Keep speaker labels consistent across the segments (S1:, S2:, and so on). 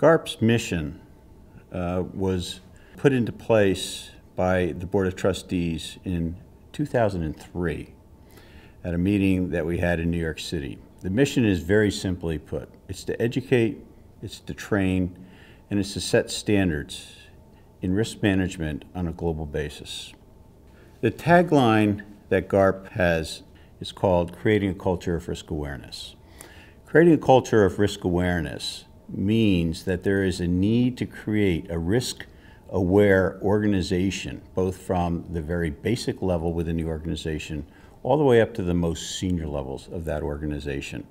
S1: GARP's mission was put into place by the Board of Trustees in 2003 at a meeting that we had in New York City. The mission is very simply put. It's to educate, it's to train, and it's to set standards in risk management on a global basis. The tagline that GARP has is called Creating a Culture of Risk Awareness. Creating a culture of risk awareness means that there is a need to create a risk-aware organization, both from the very basic level within the organization all the way up to the most senior levels of that organization.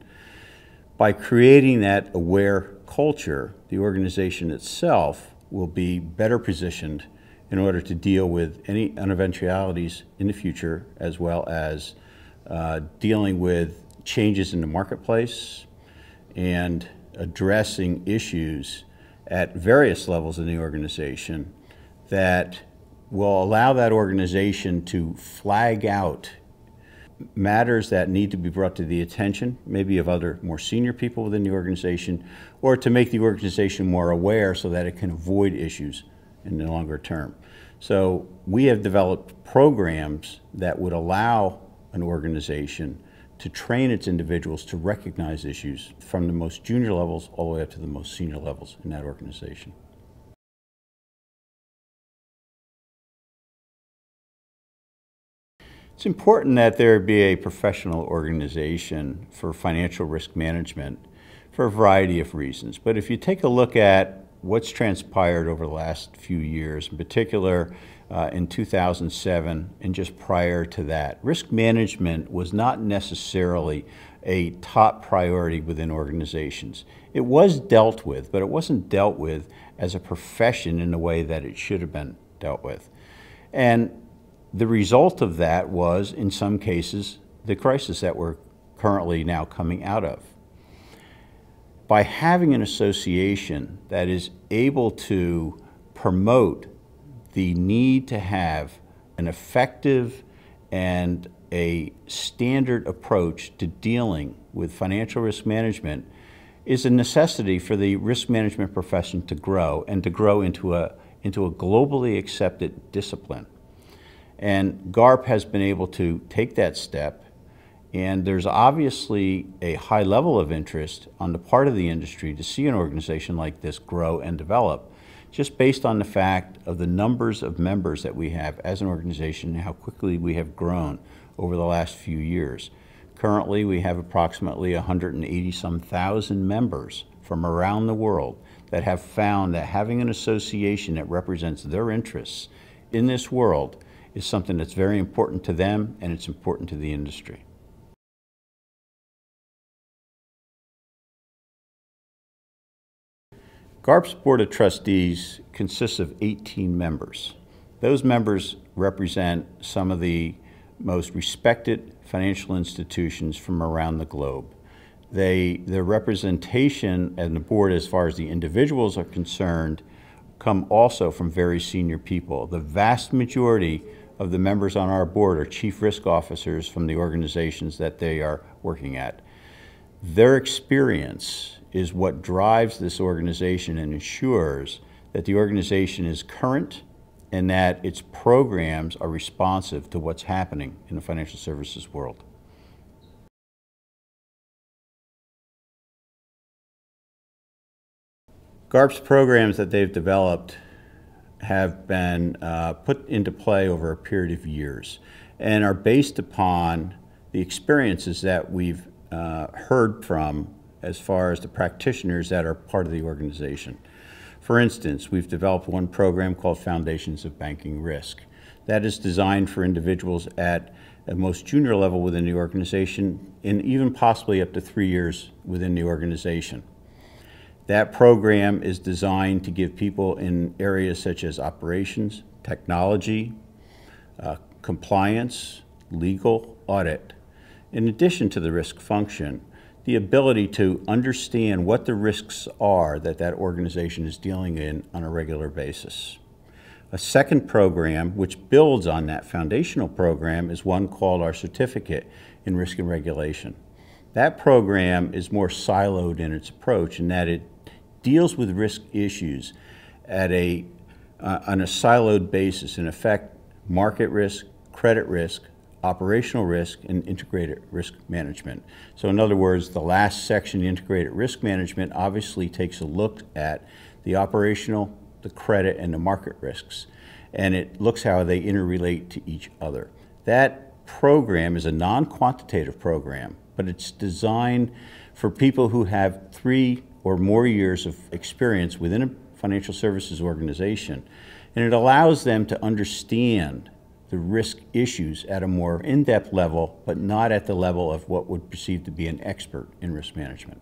S1: By creating that aware culture, the organization itself will be better positioned in order to deal with any uneventurities in the future, as well as dealing with changes in the marketplace and addressing issues at various levels in the organization that will allow that organization to flag out matters that need to be brought to the attention, maybe of other more senior people within the organization, or to make the organization more aware so that it can avoid issues in the longer term. So we have developed programs that would allow an organization to train its individuals to recognize issues from the most junior levels all the way up to the most senior levels in that organization. It's important that there be a professional organization for financial risk management for a variety of reasons. But if you take a look at what's transpired over the last few years, in particular in 2007 and just prior to that, risk management was not necessarily a top priority within organizations. It was dealt with, but it wasn't dealt with as a profession in the way that it should have been dealt with. And the result of that was, in some cases, the crisis that we're currently now coming out of. By having an association that is able to promote the need to have an effective and a standard approach to dealing with financial risk management is a necessity for the risk management profession to grow, and to grow into a globally accepted discipline. And GARP has been able to take that step, and there's obviously a high level of interest on the part of the industry to see an organization like this grow and develop, just based on the fact of the numbers of members that we have as an organization and how quickly we have grown over the last few years. Currently, we have approximately 180-some thousand members from around the world that have found that having an association that represents their interests in this world is something that's very important to them, and it's important to the industry. GARP's Board of Trustees consists of 18 members. Those members represent some of the most respected financial institutions from around the globe. Their representation and the board, as far as the individuals are concerned, come also from very senior people. The vast majority of the members on our board are chief risk officers from the organizations that they are working at. Their experience is what drives this organization and ensures that the organization is current and that its programs are responsive to what's happening in the financial services world. GARP's programs that they've developed have been put into play over a period of years and are based upon the experiences that we've heard from as far as the practitioners that are part of the organization. For instance, we've developed one program called Foundations of Banking Risk. That is designed for individuals at a most junior level within the organization, and even possibly up to 3 years within the organization. That program is designed to give people in areas such as operations, technology, compliance, legal, audit, in addition to the risk function, the ability to understand what the risks are that that organization is dealing in on a regular basis. A second program, which builds on that foundational program, is one called our Certificate in Risk and Regulation. That program is more siloed in its approach in that it deals with risk issues at on a siloed basis, in effect, market risk, credit risk, operational risk, and integrated risk management. So in other words, the last section, the integrated risk management, obviously takes a look at the operational, the credit, and the market risks, and it looks how they interrelate to each other. That program is a non-quantitative program, but it's designed for people who have 3 or more years of experience within a financial services organization, and it allows them to understand the risk issues at a more in-depth level, but not at the level of what would perceive to be an expert in risk management.